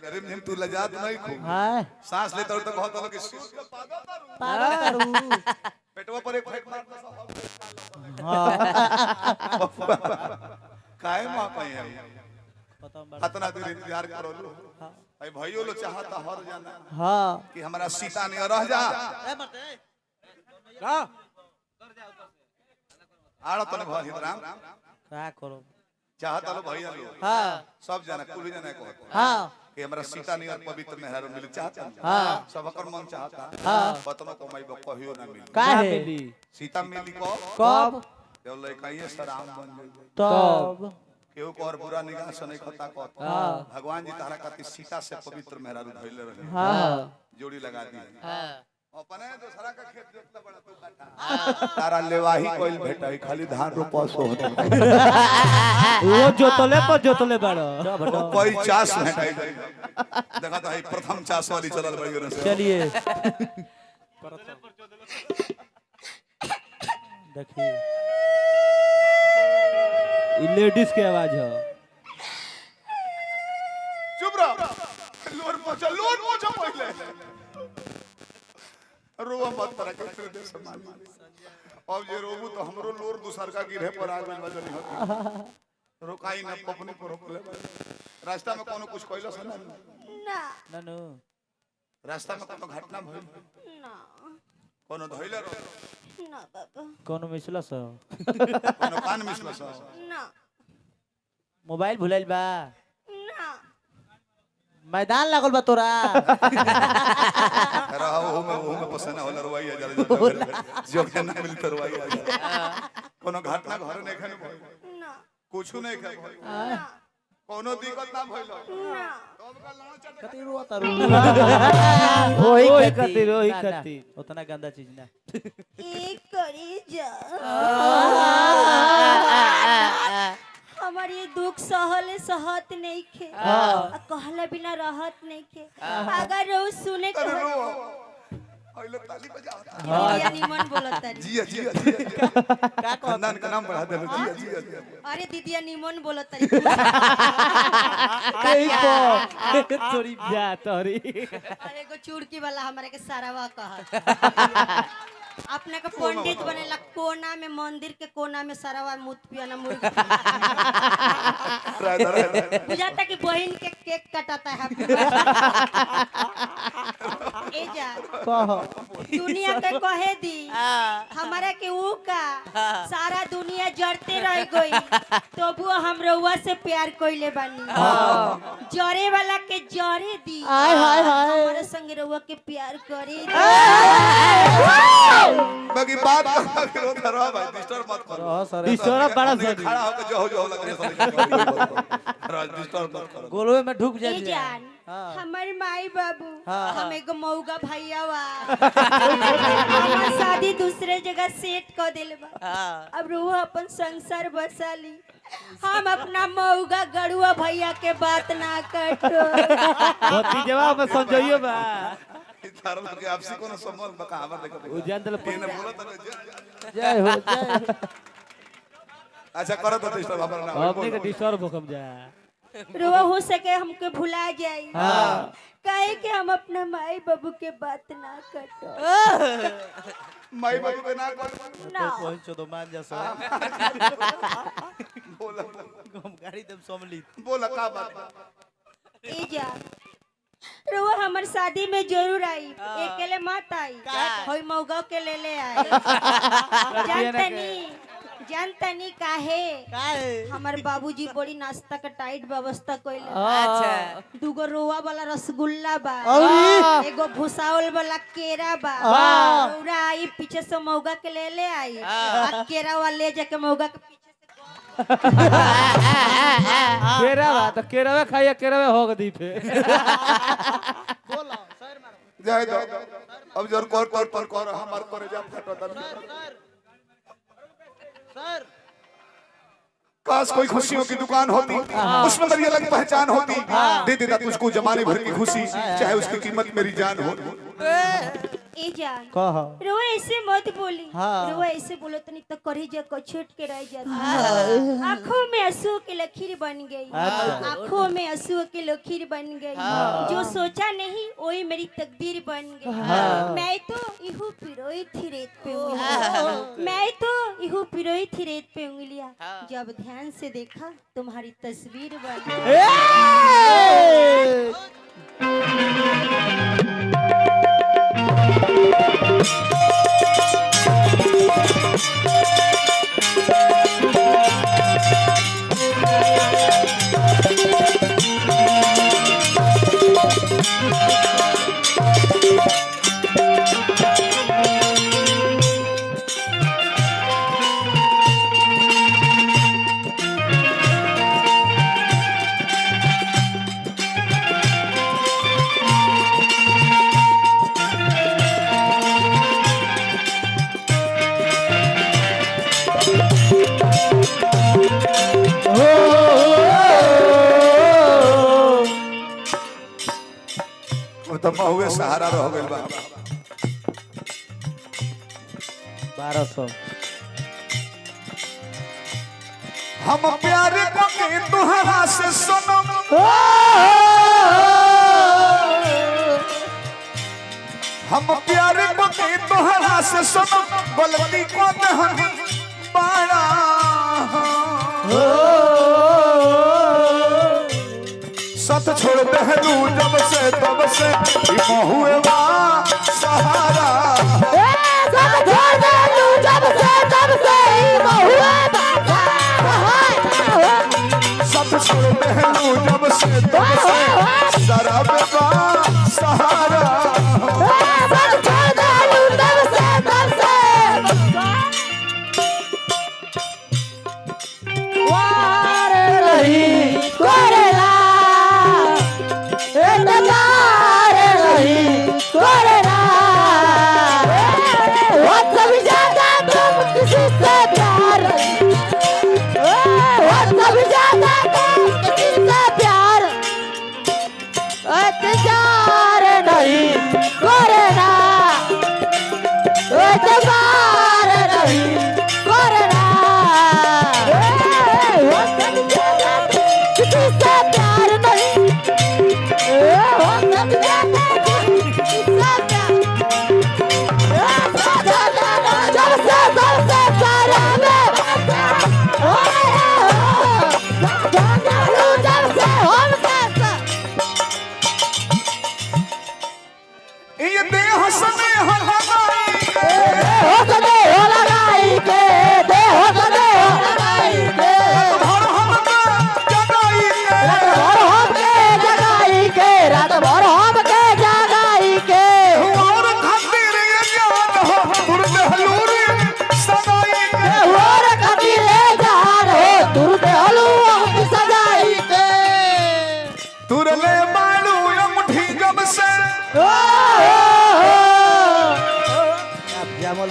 रिमझिम तू लजात नहीं खूब सांस लेता तो कहता कि पागल करू पेटवा पर एक फेंक मार काहे मां पाई है खतना देर इंतजार करो लो भाई भाइयों लो चाहता हर जाना हां कि हमारा सीता नहीं रह जा का आड़ा तो नहीं भाई राम का करो चाहता लो भैया लो हां सब जाना कुल जाना को हां कि हमरा सीता नहीं और पवित्र मेहरारू मिल चाहता हां सब कर मन चाहता हां बतनो को मैं कहियो ना मिली काहे मिली सीता मिली को कब देव लइकाइए सराम बन जाई तब केहू को और बुरा निगाह से नहीं खता को हां भगवान जी तारा खातिर सीता से पवित्र मेहरारू धइले रहे हां जोड़ी लगा दी हां अपने दूसरा का खेत जोतला बड़ा तू काटा तारा लेवाही कोइल भेटाई खाली धान रोपस होता वो जोतले बड़ो कोई चास भेटाई देखा तो है प्रथम चास वाली चलल बड़ी से चलिए देखिए ये लेडीज की आवाज है चुप रहो लोर पहुंचा पहले रोवा मत पर के दे सम्मान अब ये रोबू तो हमरो लोर दूसर का गिरे पर आ गइल बजनी हो रोकाई न पपनी पर रोकले रास्ता में कोनो कुछ कइलो स ना ननु रास्ता में कोनो घटना भइल ना कोनो धइले रो ना बाबा कोनो मिसला स कोनो कान मिसलो स ना मोबाइल भुलाइल बा ना मैदान लागल बा तोरा रहो में पसंद होला रवाई आ जाला जो के ना मिल करवाई आ जाला कोनो घटना घर नहीं खने भइल ना कुछु नहीं खने कोनो दिक्कत ना भइलो ना कति रो तारू ओही ओही खातिर उतना गंदा चीज ना एक करी जा हमारी दुख सहले सहत नहीं खे कहला बिना रहत नहीं खे अगर रो सुने के रो आइलो ताली बजाओ दिदिया निमन बोलत तारी जी का खानदान का नाम बढ़ा दे जी अरे दिदिया निमन बोलत तारी चोरी जा तोरी अरे एगो चुड़की वाला हमारे के सारावा कहा अपने का पंडित बनेला कोना में मंदिर के कोना में सारावा मुत पियाना मुर्गा बुझाता कि बहन के केक कटाता है ए जा दुनिया के कहे दी हमारे के ऊ का सारा दुनिया जड़ते रह गई तो वो हम रउआ से प्यार कइले बानी जरे वाला के जरे दी हमारे संग रउआ के प्यार करे बाकी बात करो धरवा भाई डिस्टर्ब मत करो डिस्टर्ब बड़ा जरूरी खड़ा होकर जो लगे राज डिस्टर्ब मत करो गोलवे में ढुक ए जाए जान हमारे माई बाबू हम एगो मौगा भैया वा हमार शादी दूसरे जगह सेट कर देले बा अब रूह अपन संसार बसाली हम अपना मौगा गड़ुआ भैया के बात ना कटो भतीजवा में समझइयो बा तार लगे आपसी कोनो संबंध बका हमर देखो ओ जान दल ने बोला त जय हो अच्छा करो तो डिस्टर्ब हमर ना हमने के डिस्टर्ब होकम जा रूह हो सके हमके भुला जाई काहे कि हम अपना माई बाबू के बात ना कटो माई बाबू के ना कर ना कोई चोदो मान जा सो बोला हम गाड़ी दम सम्मिलित बोला का बात ए जा रुआ हमार शादी में जरूर आई अकेले मत आई होई मौगा के ले आई जानतनी काहे हमार बाबूजी बड़ी नाश्ता का टाइट व्यवस्था कइले अच्छा दुगो रोवा वाला रसगुल्ला बा एगो भुसावल वाला केरा बा पूरा आई पीछे से मौगा के ले आई आ केरा वाला ले जाके मौगा के पीछे से केरावा तो केरावा खाइए केरावा होग दी पे बोलो सर मारो जाए दो अब जरूर कर हमार करे जा फटो सर काश कोई खुशियों की दुकान होती उसमें मेरी अलग पहचान होती दे देता तुझको जमाने भर की खुशी चाहे उसकी कीमत मेरी जान हो ए जान कह रो ऐसे मत बोली हाँ। रो ऐसे बोलो तनी तो करी जा को छूट के रह जाता आंखों में आंसू की लकीर बन गई आंखों में आंसू की लकीर बन गई जो सोचा नहीं वही मेरी तकदीर बन गई मैं तो इहू पिरोई थी रेत पे उंगलियां मैं तो इहू पिरोई थी रेत पे उंगलियां जब ध्यान से देखा तुम्हारी तस्वीर बन गई वो तो महुए सहारा रह गइल बा 1200 हम प्यार के तुहरा से सनम हम प्यार के तुहरा से सनम गलती को दहन पाड़ा सत छोड़ दहलू जब से तब से महुए बा सहारा सत छोड़ दहलू जब से तब से शराब बा सहारा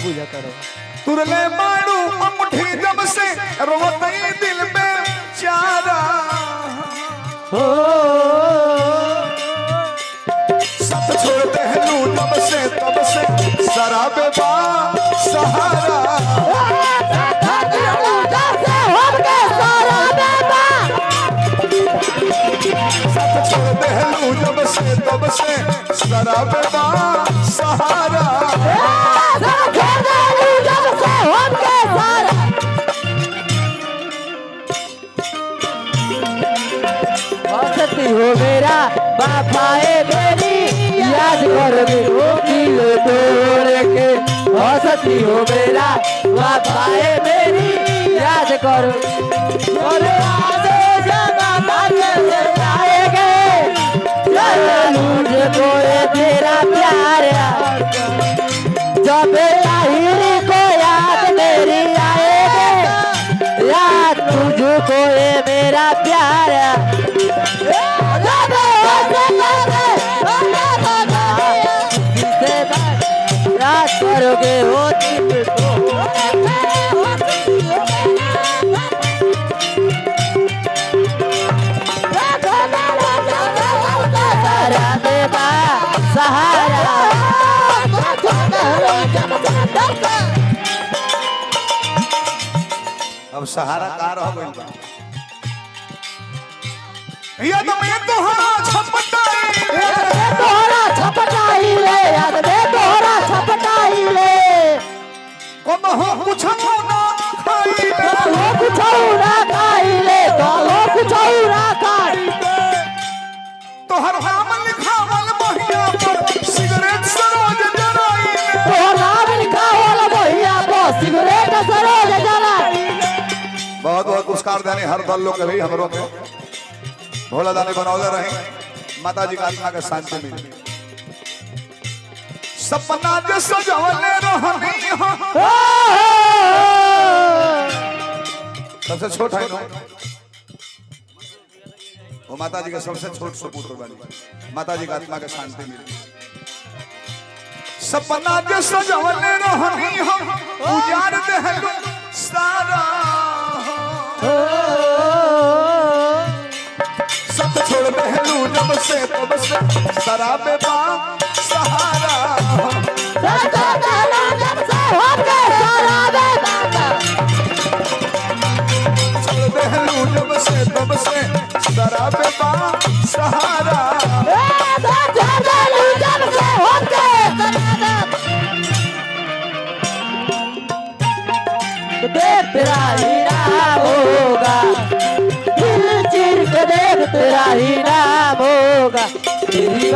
बुझा करो तुरले मारू मुट्ठी जब से रोते दिल में चारा सब छोड़ दहलू जब से तब से शराब बा सहारा सब छोड़ दहलू जब से तब से शराब बा सहारा हो मेरा बापाए मेरी याद कर वो दिल तोड़ के हंसती हो मेरा बापाए मेरी याद कर मुझको तेरा प्यार जब लाहिरी को याद मेरी आएगी याद तुझको ये मेरा प्यार करोगे हो सहारा जब से देखा अब सहारा का रह गइल बा याद में तोहरा छपटाई याद में तोहरा छपटाई ले याद में तोहरा छपटाई ले कबहू कुछ ना खाई कालो कुछौ ना खाई ले कालो कुछौ ना खाई तोहर नाम लिखावल बहिया पर सिगरेट सरोज जराई तोहर नाम लिखावल बहिया पर सिगरेट सरोज जराई बहुत बहुत पुरस्कार देने हर दल लोग के भी हमरों के भोला दानी बनौले रहे माता जी का आत्मा के शांति मिले सपना जो सजवले रहनी हो सबसे छोट है ना वो माता जी के सबसे छोट सपूत्र बनी माता जी का आत्मा के शांति मिले सपना जो सजवले रहनी हो उजाड़ देहलू सारा सब छोड़ देहलू जब से तब से शराबे बा सहारा सदा काला जब से होके शराबे बाबा छोड़ देहलू जब से तब से शराबे बा सहारा सदा काला जब से होके शराबे देख तेरा ही नाम होगा दिल चीर के देख तेरा ही नाम होगा तेरी